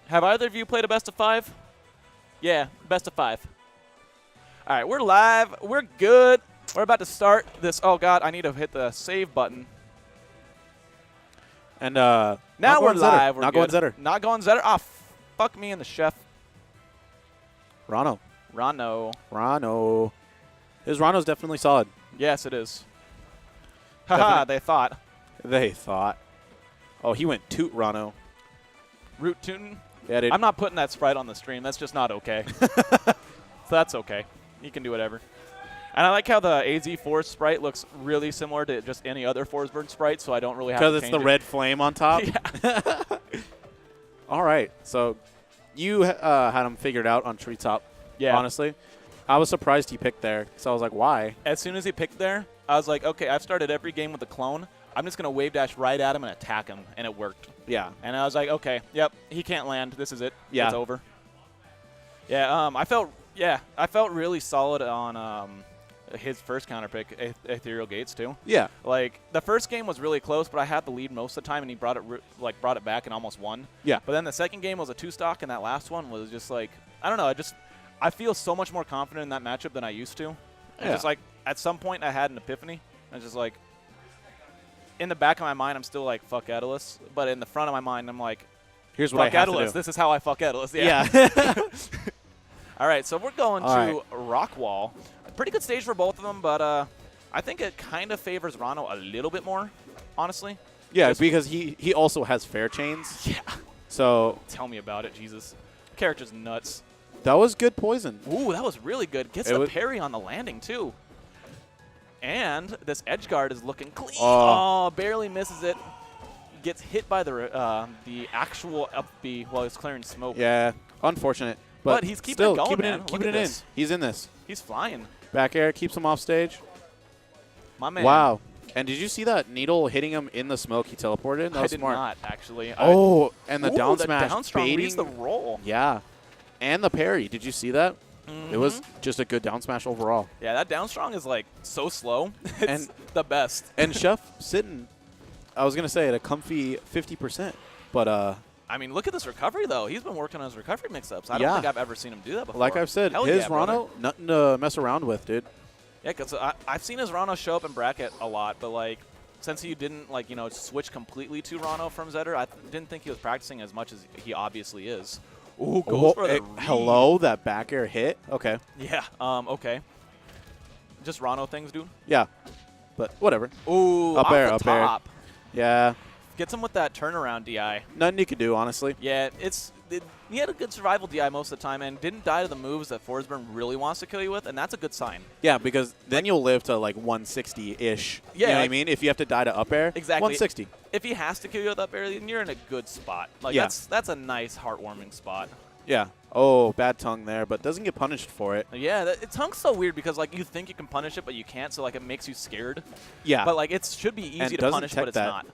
Have either of you played a best of 5? Yeah, best of 5. All right, we're live. We're good. We're about to start this. Oh, God, I need to hit the save button. And now we're live. We're not good. going Zetter. Not going Zetter. Ah, fuck me and the chef. Ranno. His Ranno's definitely solid. Yes, it is. Haha, they thought. They thought. Oh, he went toot Ranno. Root tootin'? Yeah, dude. I'm not putting that sprite on the stream. That's just not okay. So that's okay. You can do whatever. And I like how the AZ4 sprite looks really similar to just any other Forsburn sprite, so I don't really have to change it. Because it's the red flame on top? Yeah. All right. So you had him figured out on treetop, honestly. I was surprised he picked there, so I was like, why? As soon as he picked there, I was like, okay, I've started every game with a clone. I'm just going to wave dash right at him and attack him, and it worked. Yeah. And I was like, okay, yep, he can't land. This is it. Yeah. It's over. Yeah, I felt really solid on his first counter pick, Ethereal Gates, too. Yeah. Like, the first game was really close, but I had the lead most of the time, and he brought it back and almost won. Yeah. But then the second game was a 2-stock, and that last one was just like, I don't know, I feel so much more confident in that matchup than I used to. Yeah. Just like, at some point, I had an epiphany. I was just like, in the back of my mind, I'm still like, fuck Abaasy. But in the front of my mind, I'm like, here's what I have to do. This is how I fuck Abaasy. Yeah. All right, so we're going to Rockwall. A pretty good stage for both of them, but I think it kind of favors Ranno a little bit more, honestly. Yeah, because he also has fair chains. Yeah. So tell me about it, Jesus. Character's nuts. That was good poison. Ooh, that was really good. Gets the parry on the landing, too. And this edge guard is looking clean. Oh, barely misses it. Gets hit by the actual up B while he's clearing smoke. Yeah, unfortunate. But he's keeping it going, man. Keeping it in. He's in this. He's flying. Back air keeps him off stage. My man. Wow. And did you see that needle hitting him in the smoke? He teleported in? That was smart. I did not, actually. Oh, and the down the smash. Down strong reads the roll. Yeah. And the parry. Did you see that? It was just a good down smash overall. Yeah, that down strong is like so slow. It's the best. And Chef sitting, I was going to say, at a comfy 50%. But I mean, look at this recovery, though. He's been working on his recovery mix-ups. I don't think I've ever seen him do that before. Like I've said, his Ranno, nothing to mess around with, dude. Yeah, because I've seen his Ranno show up in bracket a lot, but like since he didn't like switch completely to Ranno from Zetter, I didn't think he was practicing as much as he obviously is. Ooh, goes for the hello, that back air hit. Okay. Yeah. Okay. Just Ranno things, dude. Yeah. But whatever. Ooh, up air. top. Yeah. Gets him with that turnaround DI. Nothing you can do, honestly. Yeah, he had a good survival DI most of the time and didn't die to the moves that Forsburn really wants to kill you with, and that's a good sign. Yeah, because then you'll live to like 160-ish. Yeah, you know what I mean? If you have to die to up air, exactly. 160. If he has to kill you with up air, then you're in a good spot. Like that's a nice, heartwarming spot. Yeah. Oh, bad tongue there, but doesn't get punished for it. Yeah, tongue's so weird because like you think you can punish it, but you can't, so like it makes you scared. Yeah. But like it should be easy to punish, but it's not.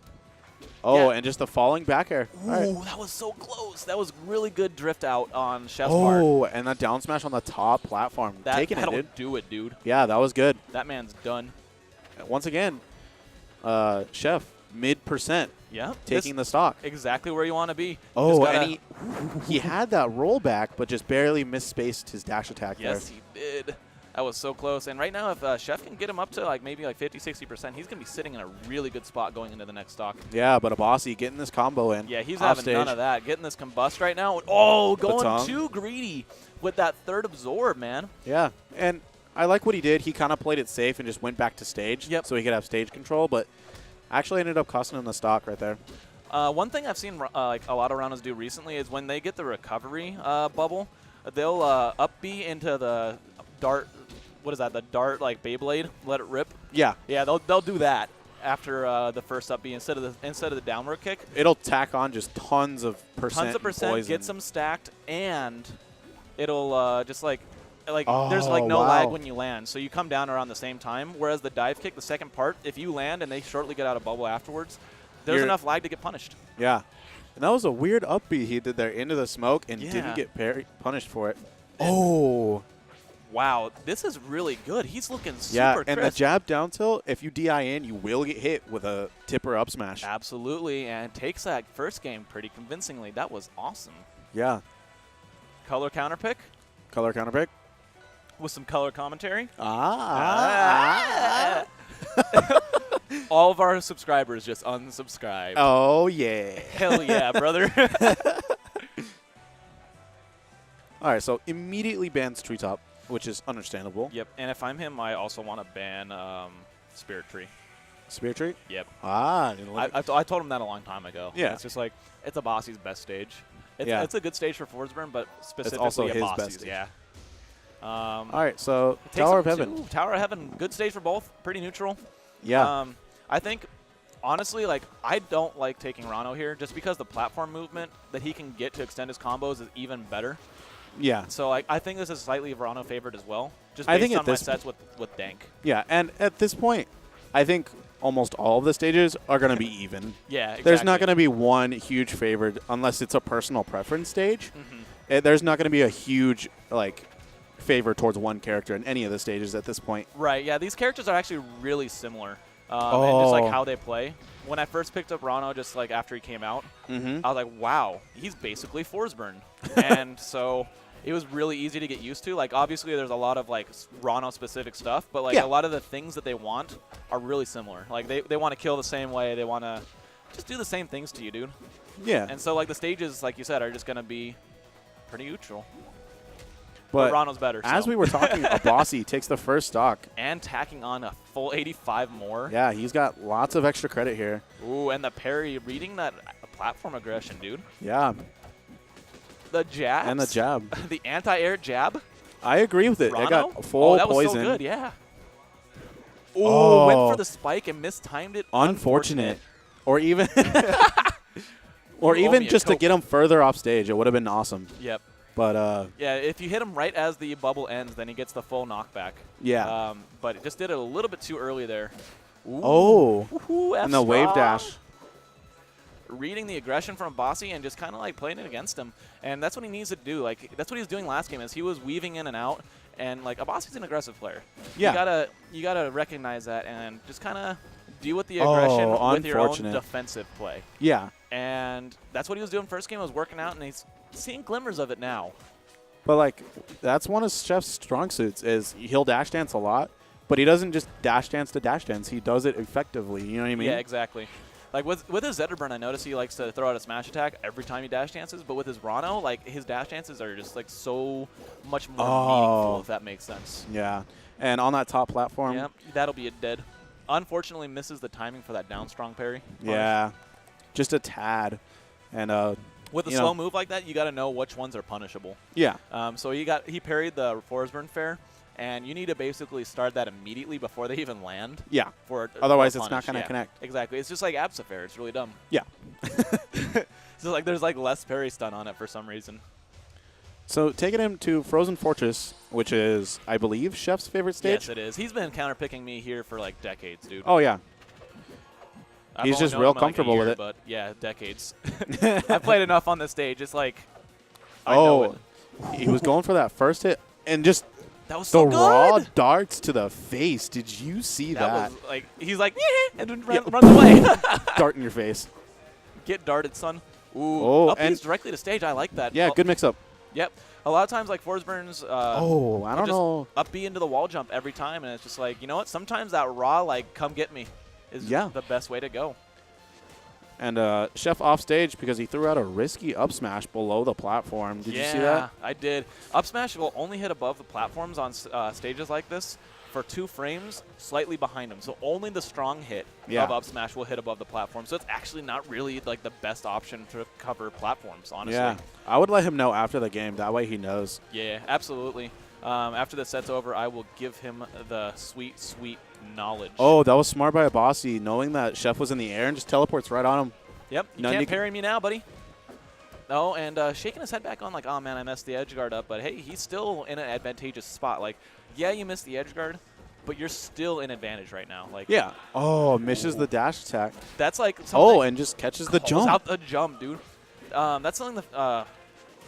Oh, and just the falling back air. Ooh, that was so close. That was really good drift out on Chef's part. Oh, and that down smash on the top platform. Taking it, dude. Do it, dude. Yeah, that was good. That man's done. Once again, Chef, mid%. Yeah. Taking the stock. Exactly where you want to be. Oh, and he had that rollback, but just barely misspaced his dash attack there. Yes, he did. That was so close. And right now, if Chef can get him up to like maybe like 50, 60%, he's going to be sitting in a really good spot going into the next stock. Yeah, but Abaasy getting this combo in. Yeah, he's having none of that. Getting this combust right now. Oh, going too greedy with that third absorb, man. Yeah, and I like what he did. He kind of played it safe and just went back to stage so he could have stage control, but actually ended up costing him the stock right there. One thing I've seen like a lot of Rannos do recently is when they get the recovery bubble, they'll up B into the dart. What is that? The dart like Beyblade? Let it rip. Yeah. Yeah, they'll do that after the first up B instead of the downward kick. It'll tack on just tons of percent. Poison. Gets them stacked, and it'll just like there's like no lag when you land, so you come down around the same time. Whereas the dive kick, the second part, if you land and they shortly get out of bubble afterwards, there's enough lag to get punished. Yeah, and that was a weird up B he did there into the smoke and didn't get punished for it. Oh. Wow, this is really good. He's looking super crisp. And the jab down tilt, if you DI in, you will get hit with a tipper up smash. Absolutely, and takes that first game pretty convincingly. That was awesome. Yeah. Color counter pick. Color counter pick. With some color commentary. Ah. All of our subscribers just unsubscribed. Oh, yeah. Hell yeah, brother. All right, so immediately bans Treetop, which is understandable. Yep, and if I'm him, I also want to ban Spirit Tree. Spirit Tree? Yep. I told him that a long time ago. Yeah. It's just like, it's Abaasy's best stage. It's a good stage for Forsburn, but specifically also his Abaasy's, best stage. Yeah. All right, so It takes Tower of him Heaven. to Tower of Heaven, good stage for both. Pretty neutral. Yeah. I think, honestly, like, I don't like taking Ranno here just because the platform movement that he can get to extend his combos is even better. Yeah. So I think this is slightly Ranno favored as well, just based on my sets with Dank. Yeah, and at this point, I think almost all of the stages are going to be even. Yeah, exactly. There's not going to be one huge favored unless it's a personal preference stage. Mm-hmm. There's not going to be a huge, like, favor towards one character in any of the stages at this point. Right, yeah, these characters are actually really similar. And just like how they play. When I first picked up Ranno, just like after he came out, I was like, wow, he's basically Forsburn. And so it was really easy to get used to. Like, obviously, there's a lot of like Ranno-specific stuff, but like a lot of the things that they want are really similar. Like, they want to kill the same way. They want to just do the same things to you, dude. Yeah. And so like the stages, like you said, are just going to be pretty neutral. But Ranno's better. As we were talking, Abaasy takes the first stock. And tacking on a full 85 more. Yeah, he's got lots of extra credit here. Ooh, and the parry, reading that platform aggression, dude. Yeah. The jab. And the jab. The anti-air jab. I agree with it. Ranno? It got full that was poison. so good, yeah. Ooh, Oh. went for the spike and mistimed it. Unfortunate. Or even Ooh, even just to Coke. get him further off stage. It would have been awesome. Yep. But Yeah, if you hit him right as the bubble ends, then he gets the full knockback. yeah. But it just did it a little bit too early there. Ooh. Oh. Ooh, And the wave dash. Reading the aggression from Abaasy and just kind of like playing it against him. And that's what he needs to do. Like, that's what he was doing last game, is he was weaving in and out. And like, Abaasy's an aggressive player. Yeah. You gotta recognize that and just kind of deal with the aggression with your own unfortunate. defensive play. Yeah. And that's what he was doing first game. It was working out, and he's seeing glimmers of it now. But like, that's one of Chef's strong suits is he'll dash dance a lot, but he doesn't just dash dance to dash dance. He does it effectively. You know what I mean? Yeah, exactly. Like with his Zetterburn, I notice he likes to throw out a smash attack every time he dash dances. But with his Ranno, like his dash dances are just like so much more meaningful, if that makes sense. Yeah. And on that top platform. Yep, that'll be a dead. Unfortunately, misses the timing for that down strong parry. Yeah. Just a tad. And with a slow move like that, you got to know which ones are punishable. Yeah. So he parried the Forsburn fair, and you need to basically start that immediately before they even land. Yeah. For Otherwise, it's not going to connect. Exactly. It's just like Absa fair. It's really dumb. Yeah. So like there's like less parry stun on it for some reason. So taking him to Frozen Fortress, which is, I believe, Chef's favorite stage. Yes, it is. He's been counterpicking me here for like decades, dude. Oh, yeah. I've He's only just known real him in, like, a comfortable year, with it. But yeah, decades. I've played enough on this stage. It's like, I know it. He was going for that first hit, and just That was the so good. raw darts to the face. Did you see that? Was like, he's like, and then runs away. Dart in your face. Get darted, son. Ooh, Oh, up and directly to stage. I like that. Yeah, good mix-up. Yep. A lot of times, like, Forsburn's I don't know. up B into the wall jump every time, and it's just like, you know what? Sometimes that raw, like, come get me is the best way to go. And Chef off stage because he threw out a risky up smash below the platform. Did you see that? Yeah, I did. Up smash will only hit above the platforms on stages like this for 2 frames slightly behind him. So only the strong hit of up smash will hit above the platform. So it's actually not really like the best option to cover platforms, honestly. Yeah, I would let him know after the game. That way he knows. Yeah, absolutely. After the set's over, I will give him the sweet, sweet knowledge. Oh, that was smart by Abaasy, knowing that Chef was in the air and just teleports right on him. Yep, you can't parry me now, buddy. No, and shaking his head back on like, oh, man, I messed the edge guard up. But, hey, he's still in an advantageous spot. Like, yeah, you missed the edge guard, but you're still in advantage right now. Like, yeah. Oh, misses the dash attack. That's like something. Oh, and just catches the jump. Out the jump, dude. That's something that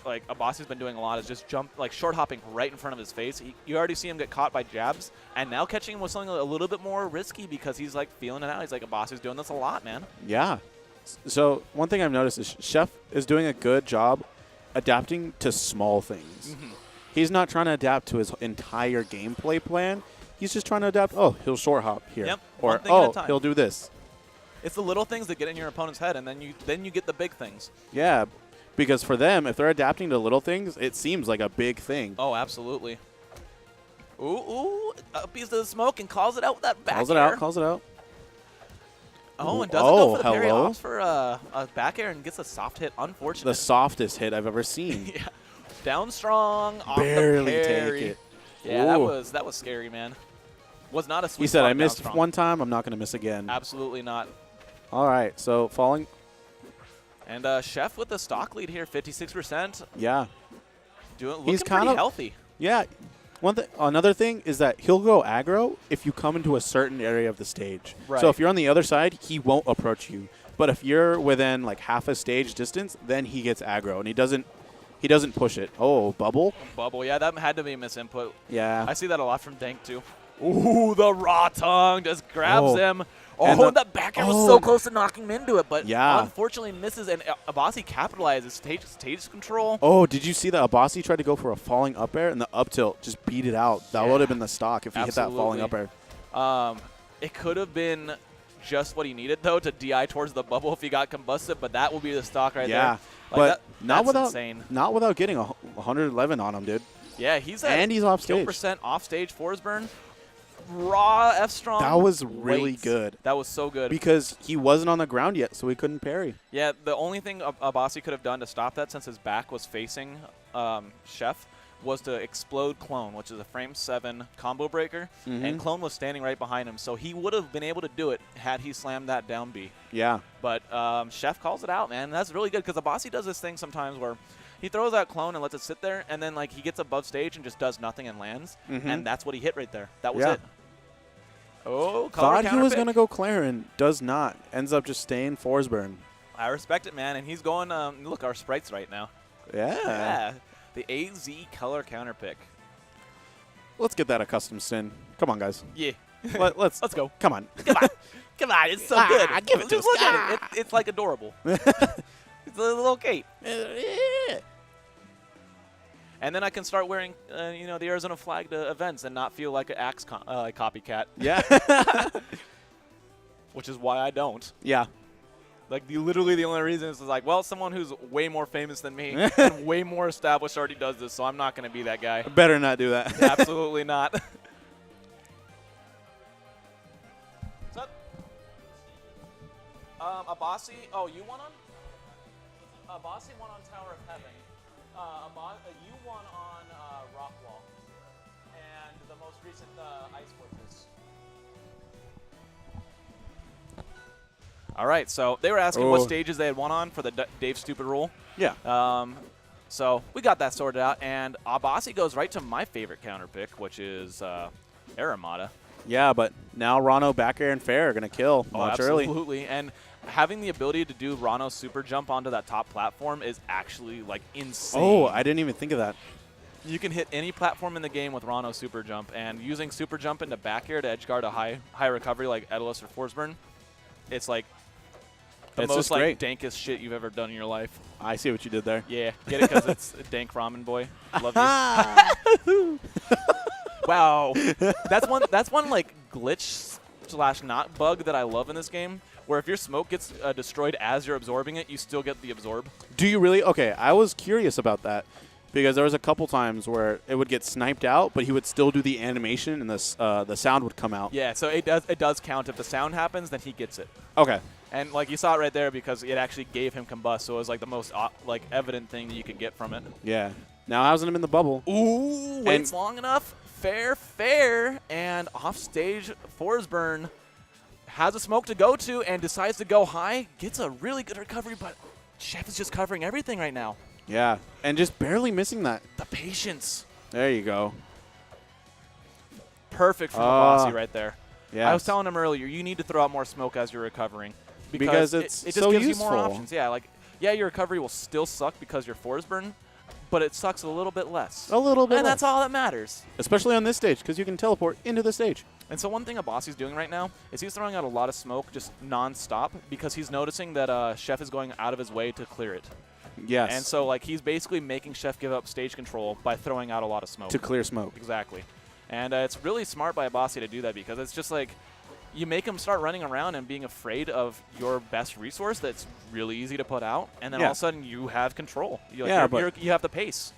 like Abaasy's been doing a lot, is just jump, like short hopping right in front of his face. You already see him get caught by jabs, and now catching him with something a little bit more risky because he's like feeling it out. He's like, Abaasy's doing this a lot, man. Yeah. So one thing I've noticed is Chef is doing a good job adapting to small things. Mm-hmm. He's not trying to adapt to his entire gameplay plan. He's just trying to adapt. Oh, he'll short hop here. Yep. Or, oh, he'll do this. It's the little things that get in your opponent's head, and then you get the big things. Yeah, because for them, if they're adapting to little things, it seems like a big thing. Oh, absolutely. Ooh, a piece of the smoke and calls it out with that back Calls it out. Oh, and doesn't go for the parry, hello. opts for a back air and gets a soft hit. Unfortunate. The softest hit I've ever seen. Yeah. Down strong, off Barely the parry. take it. Yeah, Ooh. that was scary, man. Was not a sweet He said, spot I missed down strong. one time, I'm not going to miss again. Absolutely not. All right, so falling. And Chef with the stock lead here, 56%. Yeah. Looking pretty healthy. Yeah. Another thing is that he'll go aggro if you come into a certain area of the stage. Right. So if you're on the other side, he won't approach you. But if you're within like half a stage distance, then he gets aggro, and he doesn't push it. Oh, bubble? Bubble, yeah, that had to be a misinput. Yeah. I see that a lot from Dank, too. Ooh, the raw tongue just grabs him. Oh, and that back air was so close to knocking him into it, but unfortunately misses, and Abaasy capitalizes stage control. Oh, did you see that Abaasy tried to go for a falling up air, and the up tilt just beat it out? That would have been the stock if he hit that falling up air. It could have been just what he needed, though, to DI towards the bubble if he got combusted, but that will be the stock right there. Yeah, like but insane. Not without getting 111 on him, dude. Yeah, he's at he's off stage. 2% off stage. Forsburn. Raw F strong. That was really good. That was so good. Because he wasn't on the ground yet, so he couldn't parry. Yeah, the only thing Abaasy could have done to stop that, since his back was facing Chef, was to explode Clone, which is a frame 7 combo breaker, and Clone was standing right behind him, so he would have been able to do it had he slammed that down B. Yeah. But Chef calls it out, man. That's really good, because Abaasy does this thing sometimes where he throws that Clone and lets it sit there, and then like he gets above stage and just does nothing and lands, and that's what he hit right there. That was it. Oh, thought he was going to go Claren. Does not. Ends up just staying Forsburn. I respect it, man. And he's going, look, our sprites right now. Yeah. The AZ color counter pick. Let's get that a custom sin. Come on, guys. Yeah. Let's go. Come on. Come on. It's so good. Give it to us. Look at it. It's like adorable. It's a little cape. And then I can start wearing, the Arizona flag to events and not feel like an Axe copycat. Yeah. Which is why I don't. Yeah. Like, literally the only reason is like, well, someone who's way more famous than me and way more established already does this, so I'm not going to be that guy. Better not do that. Absolutely not. What's up? Abaasy. Oh, you won on? Abaasy won on Tower of Heaven. You won on Rockwall, and the most recent Ice Fortress. All right, so they were asking what stages they had won on for the Dave Stupid rule. Yeah. So we got that sorted out, and Abaasy goes right to my favorite counter pick, which is Aramata. Yeah, but now Ranno, back air, and fair are going to kill much early. Absolutely, and having the ability to do Ranno's super jump onto that top platform is actually, like, insane. Oh, I didn't even think of that. You can hit any platform in the game with Ranno's super jump, and using super jump into back air to edge guard a high recovery like Edelus or Forsburn, it's like the most like dankest shit you've ever done in your life. I see what you did there. Yeah, get it because it's Dank Ramen Boy. Love you. Wow, that's one like glitch / not bug that I love in this game, where if your smoke gets destroyed as you're absorbing it, you still get the absorb. Do you really? Okay, I was curious about that because there was a couple times where it would get sniped out, but he would still do the animation and the sound would come out. Yeah, so it does count. If the sound happens, then he gets it. Okay. And like you saw it right there because it actually gave him combust, so it was like the most like evident thing that you could get from it. Yeah. Now housing him in the bubble. Ooh, waits long enough. Fair, and off stage, Forsburn has a smoke to go to and decides to go high. Gets a really good recovery, but Chef is just covering everything right now. Yeah, and just barely missing that. The patience. There you go. Perfect from Abaasy right there. Yeah. I was telling him earlier, you need to throw out more smoke as you're recovering. Because it's it just so gives useful. you more options. Yeah, your recovery will still suck because you're Forsburn, but it sucks a little bit less. A little bit less. And that's all that matters. Especially on this stage, because you can teleport into the stage. And so one thing Abaasy's doing right now is he's throwing out a lot of smoke just non-stop because he's noticing that Chef is going out of his way to clear it. Yes. And so, like, he's basically making Chef give up stage control by throwing out a lot of smoke. To clear smoke. Exactly. And it's really smart by Abaasy to do that because it's just like you make him start running around and being afraid of your best resource that's really easy to put out, and then all of a sudden you have control. You have the pace.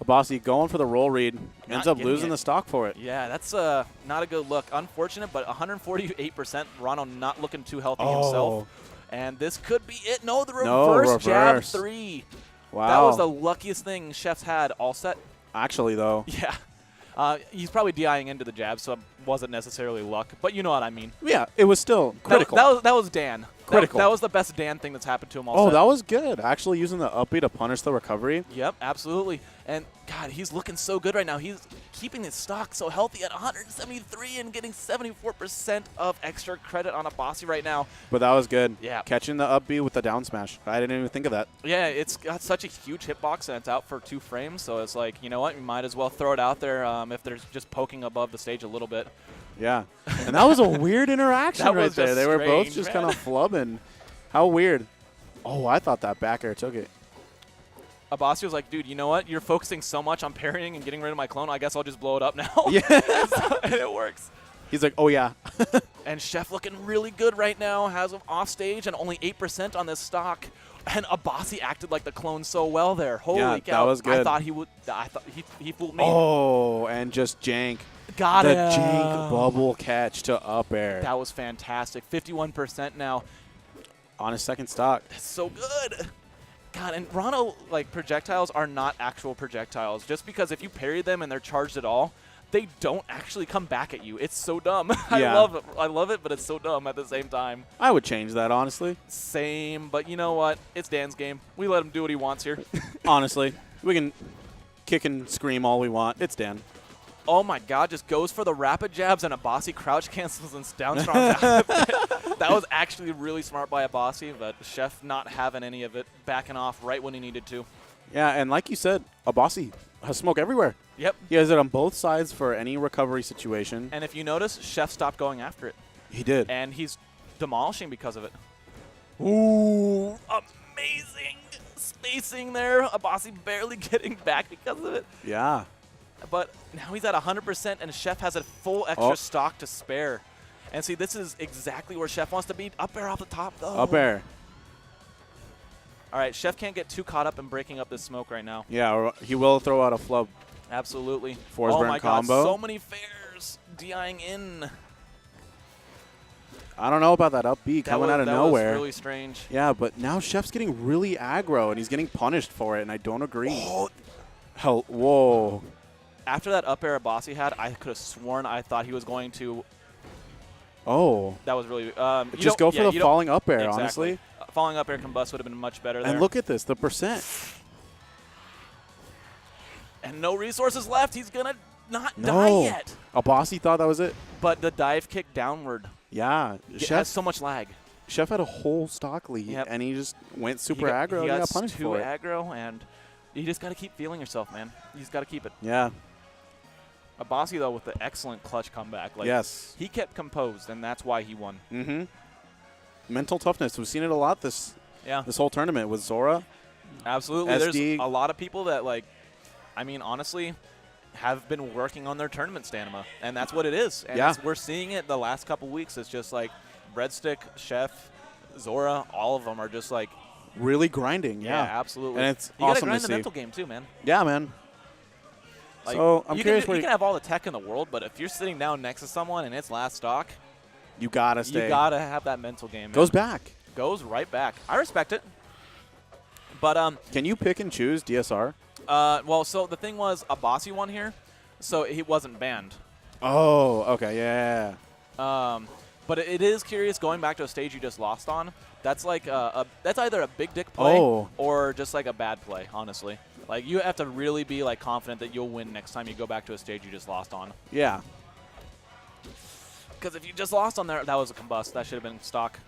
Abaasy going for the roll read, ends up losing the stock for it. Yeah, that's not a good look. Unfortunate, but 148%. Ranno not looking too healthy himself. And this could be it. No, the reverse jab 3. Wow. That was the luckiest thing Chef's had all set. Actually, though. Yeah. He's probably DIing into the jab, so it wasn't necessarily luck. But you know what I mean. Yeah, it was still critical. That was Dan. Critical. That was the best Dan thing that's happened to him all set. That was good. Actually using the up B to punish the recovery. Yep, absolutely. And, God, he's looking so good right now. He's keeping his stock so healthy at 173 and getting 74% of extra credit on Abaasy right now. But that was good. Yeah. Catching the up B with the down smash. I didn't even think of that. Yeah, it's got such a huge hitbox, and it's out for 2 frames. So it's like, you know what? You might as well throw it out there if they're just poking above the stage a little bit. Yeah. And that was a weird interaction right there. They were both just kind of flubbing. How weird. Oh, I thought that back air took it. Abaasy was like, dude, you know what? You're focusing so much on parrying and getting rid of my clone. I guess I'll just blow it up now. Yeah. And it works. He's like, oh, yeah. And Chef looking really good right now. Has him off stage and only 8% on this stock. And Abaasy acted like the clone so well there. Holy cow. That was good. I thought he fooled me. Oh, and just jank. Got the it. jank bubble catch to up air. That was fantastic. 51% now. On his second stock. That's so good. God, and Ranno, like, projectiles are not actual projectiles. Just because if you parry them and they're charged at all, they don't actually come back at you. It's so dumb. Yeah. I love it, but it's so dumb at the same time. I would change that, honestly. Same, but you know what? It's Dan's game. We let him do what he wants here. Honestly. We can kick and scream all we want. It's Dan. Oh, my God. Just goes for the rapid jabs, and Abaasy crouch cancels and down strong back. That was actually really smart by Abaasy, but Chef not having any of it, backing off right when he needed to. Yeah, and like you said, Abaasy has smoke everywhere. Yep. He has it on both sides for any recovery situation. And if you notice, Chef stopped going after it. He did. And he's demolishing because of it. Ooh, amazing spacing there. Abaasy barely getting back because of it. Yeah. But now he's at 100%, and Chef has a full extra stock to spare. And see, this is exactly where Chef wants to be. Up air off the top, though. Up air. All right, Chef can't get too caught up in breaking up this smoke right now. Yeah, or he will throw out a flub. Absolutely. Forsburn oh, my combo. God, so many fairs DIing in. I don't know about that up B coming out of nowhere. That was really strange. Yeah, but now Chef's getting really aggro, and he's getting punished for it, and I don't agree. Oh. Hell, whoa. After that up air Abaasy had, I could have sworn I thought he was going to. Oh. That was really. Just go for the falling up air, exactly. Honestly. Falling up air combust would have been much better there. And look at this, the percent. And no resources left. He's going to not die yet. Abaasy thought that was it. But the dive kick downward. Yeah. Chef has so much lag. Chef had a whole stock lead, and he just went super aggro. He got punished too for aggro, and you just got to keep feeling yourself, man. You just got to keep it. Yeah. Abaasy, though, with the excellent clutch comeback. Like, yes. He kept composed, and that's why he won. Mm-hmm. Mental toughness. We've seen it a lot this whole tournament with Zora. Absolutely. SD. There's a lot of people that, like, I mean, honestly, have been working on their tournament stamina, and that's what it is. And we're seeing it the last couple weeks. It's just like Breadstick, Chef, Zora, all of them are just like really grinding. Yeah, absolutely. And it's you awesome gotta grind to the see. mental game too, man. Yeah, man. Like, so I'm curious. You can have all the tech in the world, but if you're sitting down next to someone and it's last stock, you gotta stay. You gotta have that mental game. Man. Goes back. Goes right back. I respect it. But can you pick and choose DSR? Well, so the thing was, Abaasy won here, so he wasn't banned. Oh, okay, yeah. But it is curious going back to a stage you just lost on. That's like that's either a big dick play or just like a bad play. Honestly, like you have to really be like confident that you'll win next time you go back to a stage you just lost on. Yeah. Because if you just lost on there, that was a combust. That should have been stock.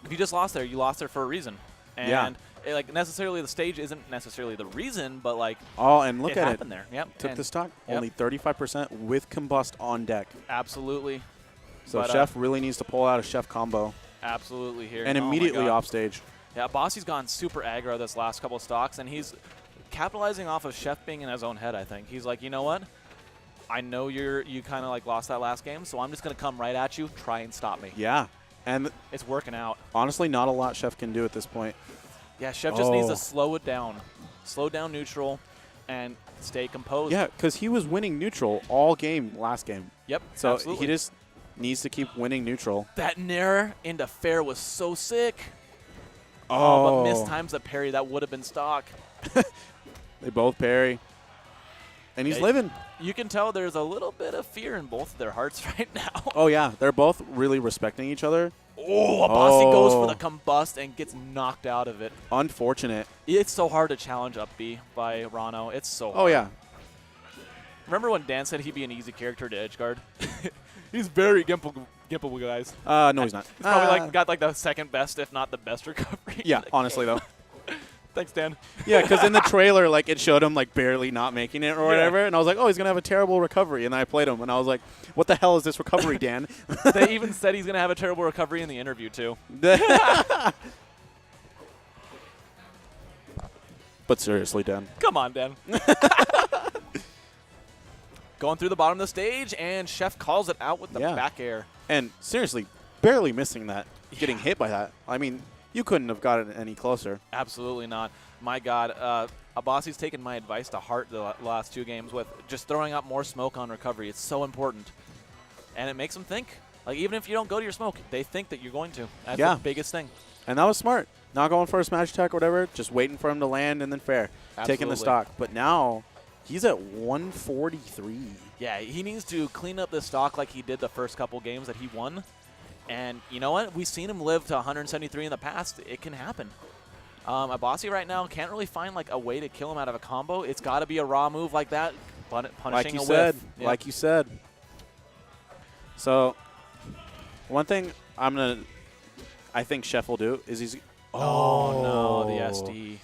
If you just lost there, you lost there for a reason. And like necessarily the stage isn't necessarily the reason, but like and look it at happened there. Yep. Took the stock only 35% with combust on deck. Absolutely. So Chef really needs to pull out a Chef combo. absolutely here. And immediately off stage. Yeah, Abaasy's gone super aggro this last couple of stocks, and he's capitalizing off of Chef being in his own head, I think. He's like, you know what? I know you kind of like lost that last game, so I'm just going to come right at you, try and stop me. Yeah. And it's working out. Honestly, not a lot Chef can do at this point. Yeah, Chef just needs to slow it down. Slow down neutral and stay composed. Yeah, because he was winning neutral all game last game. Yep, so absolutely. He just needs to keep winning neutral. That nair into fair was so sick. Oh, but mistimes the parry. That would have been stock. They both parry. And he's living. You can tell there's a little bit of fear in both of their hearts right now. Oh, yeah. They're both really respecting each other. Oh, Abaasy goes for the combust and gets knocked out of it. Unfortunate. It's so hard to challenge up B by Ranno. It's so hard. Oh, yeah. Remember when Dan said he'd be an easy character to edgeguard? He's very gimpable, guys. No, he's not. He's probably got like the second best, if not the best recovery. Yeah, honestly, though. Thanks, Dan. Yeah, because in the trailer, like, it showed him, like, barely not making it or whatever. And I was like, oh, he's going to have a terrible recovery. And then I played him, and I was like, what the hell is this recovery, Dan? They even said he's going to have a terrible recovery in the interview, too. But seriously, Dan. Come on, Dan. Going through the bottom of the stage, and Chef calls it out with the back air. And seriously, barely missing that, getting hit by that. I mean, you couldn't have gotten any closer. Absolutely not. My God, Abaasy's taken my advice to heart the last 2 games with just throwing out more smoke on recovery. It's so important. And it makes them think. Like, even if you don't go to your smoke, they think that you're going to. That's the biggest thing. And that was smart. Not going for a smash attack or whatever, just waiting for him to land and then fair. Absolutely. Taking the stock. But now, he's at 143. Yeah, he needs to clean up the stock like he did the first couple games that he won. And you know what? We've seen him live to 173 in the past. It can happen. Abaasy right now can't really find like a way to kill him out of a combo. It's got to be a raw move like that, punishing a whiff. Like you said. So, one thing I think Chef will do is he's... Oh, no, the SD.